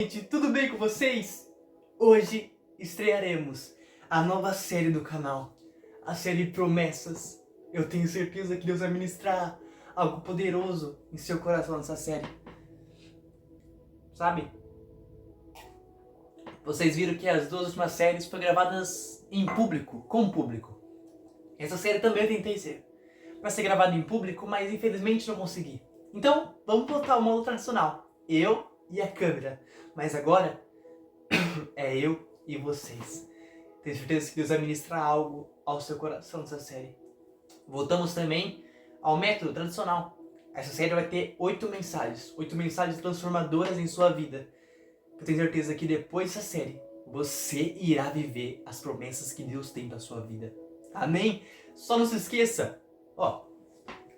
Gente, tudo bem com vocês? Hoje estrearemos a nova série do canal, a série Promessas. Eu tenho certeza que Deus vai ministrar algo poderoso em seu coração nessa série. Sabe? Vocês viram que as duas últimas séries foram gravadas em público, com o público. Essa série também eu tentei ser para ser gravada em público, mas infelizmente não consegui. Então, vamos botar o modo tradicional. Eu e a câmera. Mas agora é eu e vocês. Tenho certeza que Deus vai ministrar algo ao seu coração nessa série. Voltamos também ao método tradicional. Essa série vai ter 8 mensagens. 8 mensagens transformadoras em sua vida. Eu tenho certeza que depois dessa série, você irá viver as promessas que Deus tem para sua vida. Amém? Só não se esqueça,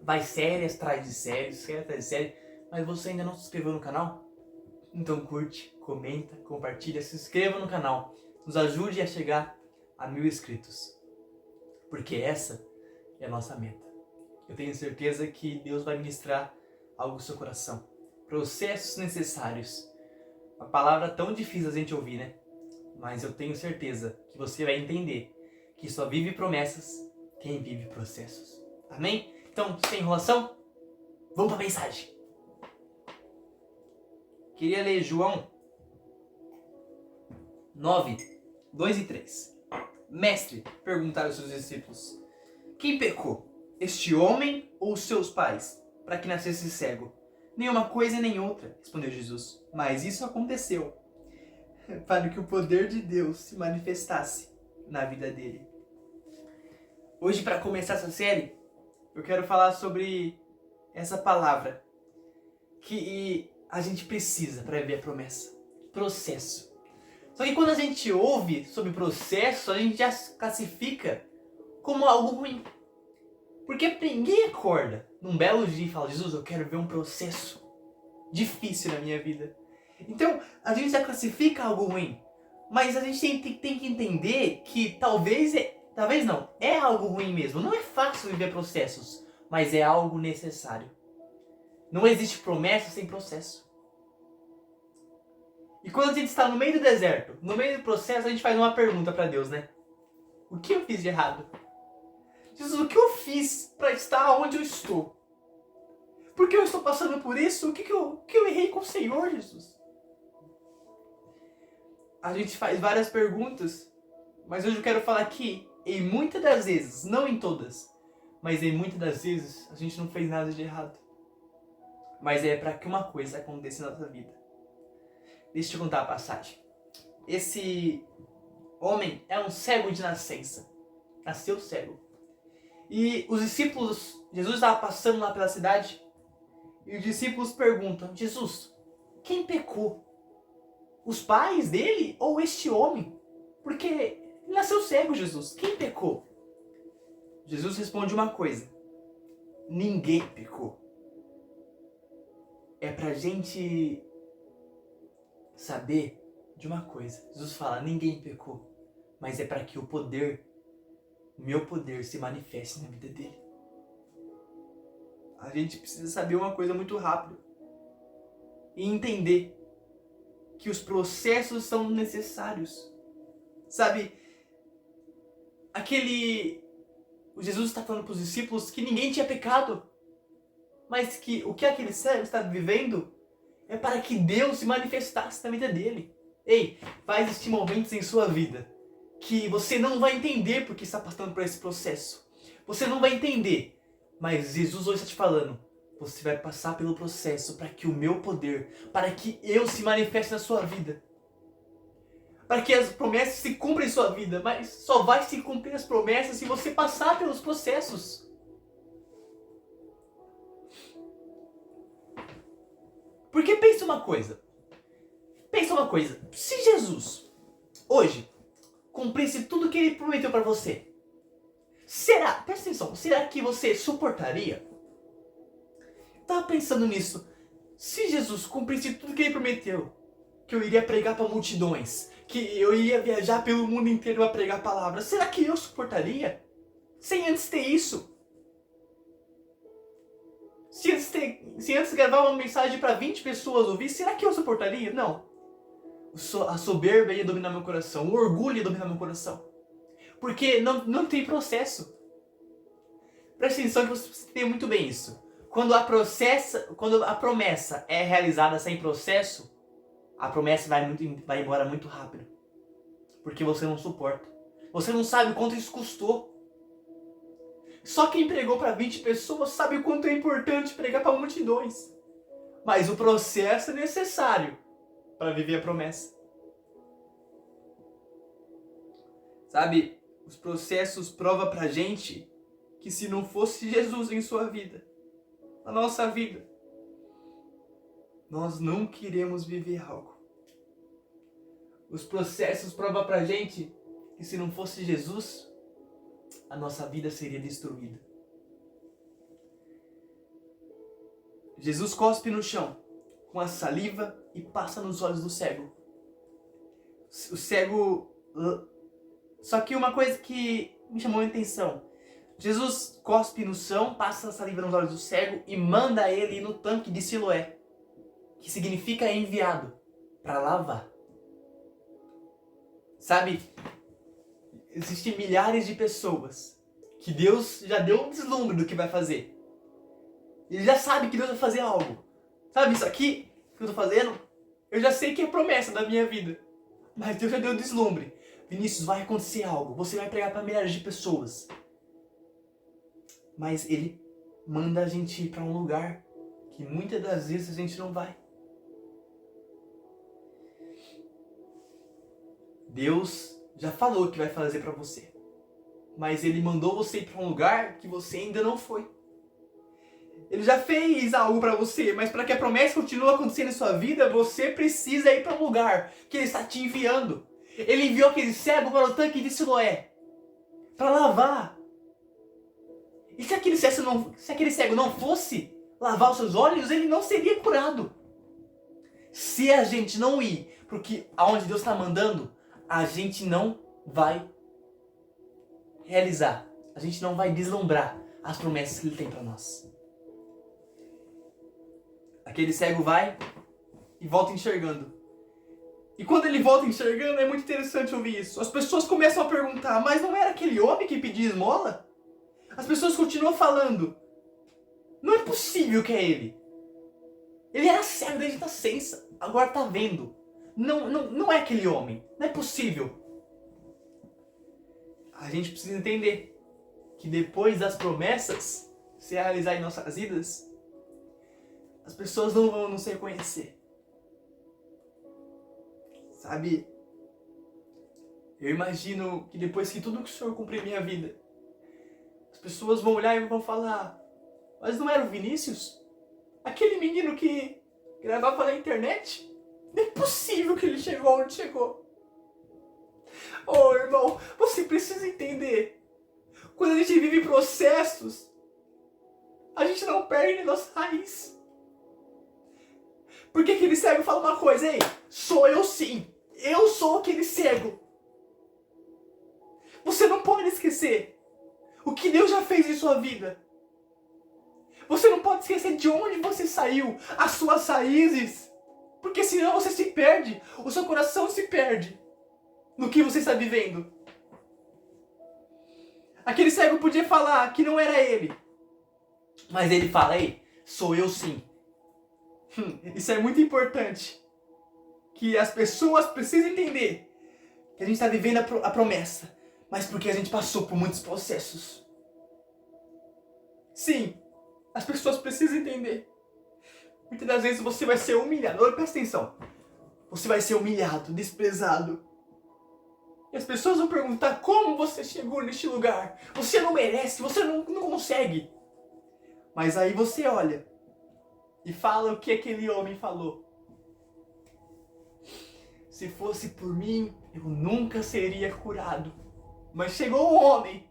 vai séries atrás de séries, série atrás de série, mas você ainda não se inscreveu no canal? Então curte, comenta, compartilha, se inscreva no canal. Nos ajude a chegar a 1000 inscritos. Porque essa é a nossa meta. Eu tenho certeza que Deus vai ministrar algo no seu coração. Processos necessários. Uma palavra tão difícil a gente ouvir, né? Mas eu tenho certeza que você vai entender que só vive promessas quem vive processos. Amém? Então, sem enrolação, vamos para a mensagem. Queria ler João 9, 2 e 3. Mestre, perguntaram os seus discípulos, quem pecou, este homem ou os seus pais, para que nascesse cego? Nenhuma coisa nem outra, respondeu Jesus. Mas isso aconteceu para que o poder de Deus se manifestasse na vida dele. Hoje, para começar essa série, eu quero falar sobre essa palavra que a gente precisa para viver a promessa. Processo. Só que quando a gente ouve sobre processo, a gente já classifica como algo ruim. Porque ninguém acorda num belo dia e fala, Jesus, eu quero ver um processo difícil na minha vida. Então, a gente já classifica algo ruim. Mas a gente tem que entender que talvez não, é algo ruim mesmo. Não é fácil viver processos, mas é algo necessário. Não existe promessa sem processo. E quando a gente está no meio do deserto, no meio do processo, a gente faz uma pergunta para Deus, né? O que eu fiz de errado? Jesus, o que eu fiz para estar onde eu estou? Por que eu estou passando por isso? O que eu errei com o Senhor, Jesus? A gente faz várias perguntas, mas hoje eu quero falar que em muitas das vezes, não em todas, mas em muitas das vezes, a gente não fez nada de errado. Mas é para que uma coisa aconteça na nossa vida. Deixa eu te contar a passagem. Esse homem é um cego de nascença. Nasceu cego. E os discípulos, Jesus estava passando lá pela cidade, e os discípulos perguntam, Jesus, quem pecou? Os pais dele ou este homem? Porque ele nasceu cego, Jesus. Quem pecou? Jesus responde uma coisa. Ninguém pecou. É pra gente saber de uma coisa. Jesus fala, ninguém pecou. Mas é para que o meu poder se manifeste na vida dele. A gente precisa saber uma coisa muito rápido. E entender que os processos são necessários. Sabe, o Jesus está falando para os discípulos que ninguém tinha pecado. Mas que o que aquele cego está vivendo é para que Deus se manifestasse na vida dele. Ei, vai existir momentos em sua vida que você não vai entender porque está passando por esse processo. Você não vai entender. Mas Jesus hoje está te falando, você vai passar pelo processo para que o meu poder, para que eu se manifeste na sua vida. Para que as promessas se cumpram em sua vida, mas só vai se cumprir as promessas se você passar pelos processos. Porque pensa uma coisa, se Jesus hoje cumprisse tudo que ele prometeu para você, presta atenção, será que você suportaria? Tava pensando nisso. Se Jesus cumprisse tudo que ele prometeu, que eu iria pregar para multidões, que eu iria viajar pelo mundo inteiro a pregar a palavra, será que eu suportaria? Sem antes ter isso? Se antes gravar uma mensagem para 20 pessoas ouvir, será que eu suportaria? Não. A soberba ia dominar meu coração, o orgulho ia dominar meu coração. Porque não tem processo. Presta atenção que você tem muito bem isso. Quando a promessa é realizada sem processo, a promessa vai embora muito rápido. Porque você não suporta. Você não sabe o quanto isso custou. Só quem pregou para 20 pessoas sabe o quanto é importante pregar para multidões. Mas o processo é necessário para viver a promessa. Sabe, os processos provam pra gente que se não fosse Jesus em sua vida, na nossa vida, nós não queremos viver algo. Os processos provam pra gente que se não fosse Jesus, a nossa vida seria destruída. Jesus cospe no chão com a saliva e passa nos olhos do cego. O cego... Só que uma coisa que me chamou a atenção. Jesus cospe no chão, passa a saliva nos olhos do cego e manda ele ir no tanque de Siloé, que significa enviado, para lavar. Sabe, existem milhares de pessoas que Deus já deu um deslumbre do que vai fazer. Ele já sabe que Deus vai fazer algo. Sabe, isso aqui que eu tô fazendo, eu já sei que é promessa da minha vida. Mas Deus já deu um deslumbre. Vinícius, vai acontecer algo. Você vai pregar para milhares de pessoas. Mas Ele manda a gente ir para um lugar que muitas das vezes a gente não vai. Deus já falou o que vai fazer para você. Mas Ele mandou você ir para um lugar que você ainda não foi. Ele já fez algo para você, mas para que a promessa continue acontecendo em sua vida, você precisa ir para um lugar que Ele está te enviando. Ele enviou aquele cego para o tanque de Siloé, para lavar. E se aquele cego não fosse lavar os seus olhos, ele não seria curado. Se a gente não ir porque aonde Deus está mandando, a gente não vai realizar, a gente não vai deslumbrar as promessas que Ele tem para nós. Aquele cego vai e volta enxergando. E quando ele volta enxergando, é muito interessante ouvir isso. As pessoas começam a perguntar, mas não era aquele homem que pedia esmola? As pessoas continuam falando, não é possível que é ele. Ele era cego desde a nascença, agora está vendo. Não é aquele homem, não é possível. A gente precisa entender que depois das promessas se realizar em nossas vidas, as pessoas não vão nos reconhecer. Sabe, eu imagino que depois que tudo que o Senhor cumprir em minha vida, as pessoas vão olhar e vão falar, mas não era o Vinícius? Aquele menino que gravava na internet? Não é possível que ele chegou onde chegou. Oh, irmão, você precisa entender. Quando a gente vive processos, a gente não perde nossa raiz. Porque aquele cego fala uma coisa, ei, sou eu sim, eu sou aquele cego. Você não pode esquecer o que Deus já fez em sua vida. Você não pode esquecer de onde você saiu, as suas raízes. Porque senão você se perde, o seu coração se perde no que você está vivendo. Aquele cego podia falar que não era ele. Mas ele fala, ei, sou eu sim. Isso é muito importante. Que as pessoas precisam entender que a gente está vivendo a promessa, mas porque a gente passou por muitos processos. Sim, as pessoas precisam entender. Muitas das vezes você vai ser humilhado. Olha, presta atenção. Você vai ser humilhado, desprezado. E as pessoas vão perguntar como você chegou neste lugar. Você não merece, você não consegue. Mas aí você olha e fala o que aquele homem falou. Se fosse por mim, eu nunca seria curado. Mas chegou um homem.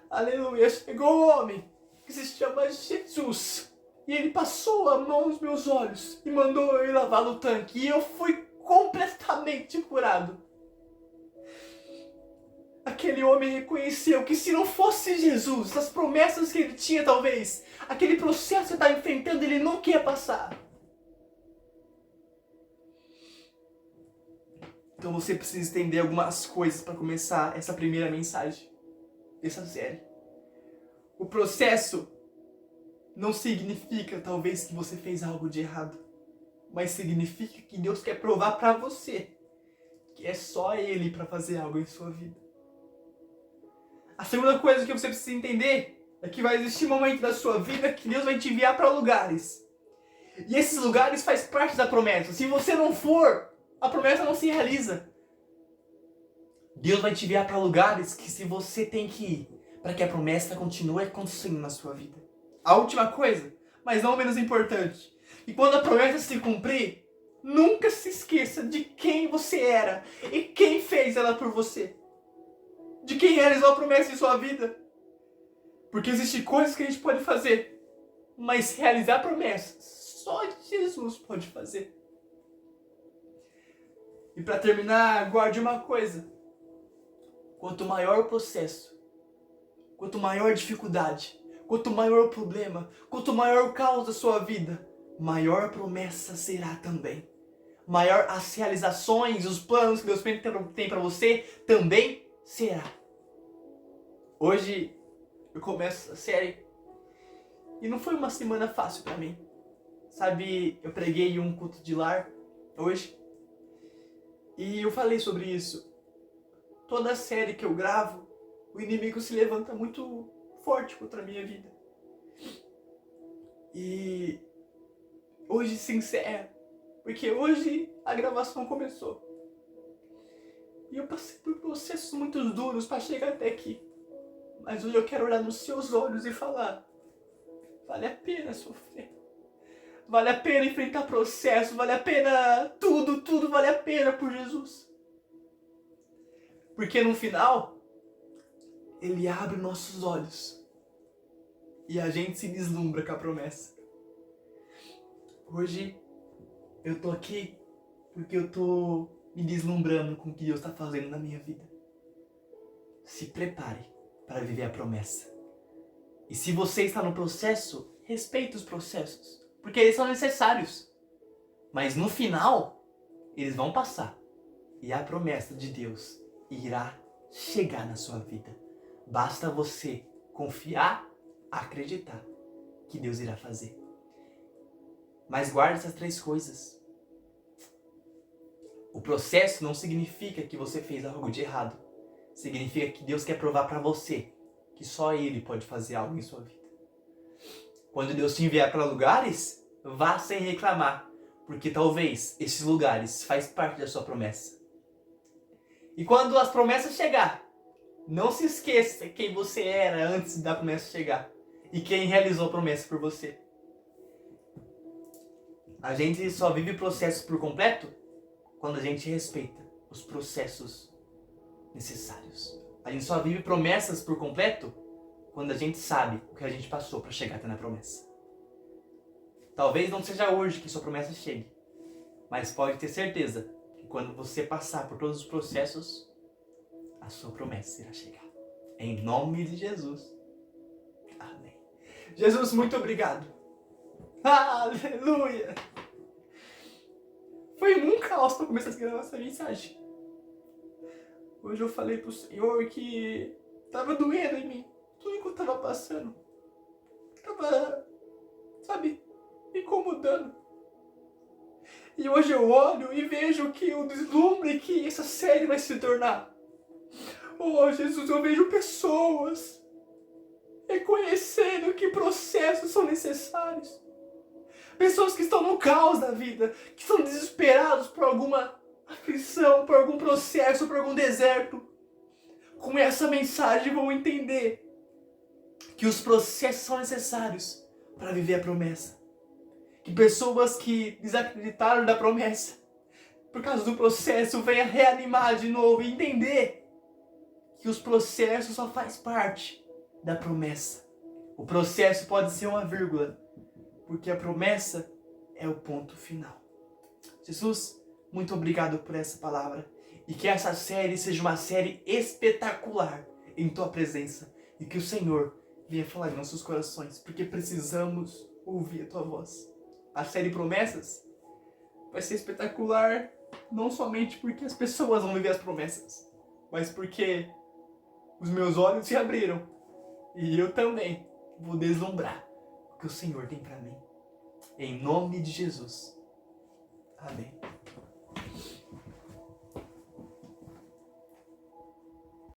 Aleluia, chegou um homem que se chama Jesus. E ele passou a mão nos meus olhos e mandou eu ir lavar no tanque. E eu fui completamente curado. Aquele homem reconheceu que se não fosse Jesus, as promessas que ele tinha talvez, aquele processo que ele estava enfrentando, ele nunca ia passar. Então você precisa entender algumas coisas para começar essa primeira mensagem dessa série. O processo não significa, talvez, que você fez algo de errado, mas significa que Deus quer provar para você que é só Ele para fazer algo em sua vida. A segunda coisa que você precisa entender é que vai existir um momento da sua vida que Deus vai te enviar para lugares. E esses lugares faz parte da promessa. Se você não for, a promessa não se realiza. Deus vai te enviar para lugares que se você tem que ir, para que a promessa continue acontecendo na sua vida. A última coisa, mas não menos importante, e quando a promessa se cumprir, nunca se esqueça de quem você era e quem fez ela por você. De quem realizou a promessa em sua vida. Porque existem coisas que a gente pode fazer, mas realizar promessas só Jesus pode fazer. E para terminar, guarde uma coisa. Quanto maior o processo, quanto maior a dificuldade, quanto maior o problema, quanto maior o caos da sua vida, maior a promessa será também. Maior as realizações, os planos que Deus tem para você também será. Hoje eu começo a série e não foi uma semana fácil para mim. Sabe, eu preguei um culto de lar hoje e eu falei sobre isso. Toda série que eu gravo, o inimigo se levanta muito forte contra a minha vida. E hoje se encerra, porque hoje a gravação começou. E eu passei por processos muito duros para chegar até aqui. Mas hoje eu quero olhar nos seus olhos e falar: vale a pena sofrer. Vale a pena enfrentar processo, vale a pena tudo vale a pena por Jesus. Porque no final, Ele abre nossos olhos e a gente se deslumbra com a promessa. Hoje eu tô aqui porque eu tô me deslumbrando com o que Deus está fazendo na minha vida. Se prepare para viver a promessa. E se você está no processo, respeite os processos, porque eles são necessários. Mas no final, eles vão passar. E a promessa de Deus irá chegar na sua vida. Basta você confiar, acreditar que Deus irá fazer. Mas guarde essas 3 coisas. O processo não significa que você fez algo de errado. Significa que Deus quer provar para você que só Ele pode fazer algo em sua vida. Quando Deus te enviar para lugares, vá sem reclamar, porque talvez esses lugares fazem parte da sua promessa. E quando as promessas chegar, não se esqueça quem você era antes da promessa chegar e quem realizou a promessa por você. A gente só vive processos por completo quando a gente respeita os processos necessários. A gente só vive promessas por completo quando a gente sabe o que a gente passou para chegar até na promessa. Talvez não seja hoje que sua promessa chegue, mas pode ter certeza que quando você passar por todos os processos, a sua promessa irá chegar. Em nome de Jesus. Amém. Jesus, muito obrigado. Aleluia. Foi um caos para começar a gravar essa mensagem. Hoje eu falei pro Senhor que tava doendo em mim. Tudo que eu tava passando. Tava, sabe, me incomodando. E hoje eu olho e vejo que o deslumbre que essa série vai se tornar. Oh, Jesus, eu vejo pessoas reconhecendo que processos são necessários. Pessoas que estão no caos da vida, que estão desesperados por alguma aflição, por algum processo, por algum deserto. Com essa mensagem vão entender que os processos são necessários para viver a promessa. Que pessoas que desacreditaram da promessa, por causa do processo, venham reanimar de novo e entender que os processos só faz parte da promessa. O processo pode ser uma vírgula, porque a promessa é o ponto final. Jesus, muito obrigado por essa palavra. E que essa série seja uma série espetacular em Tua presença. E que o Senhor venha falar em nossos corações, porque precisamos ouvir a Tua voz. A série Promessas vai ser espetacular Não somente porque as pessoas vão viver as promessas, mas porque os meus olhos se abriram e eu também vou deslumbrar o que o Senhor tem para mim. Em nome de Jesus. Amém.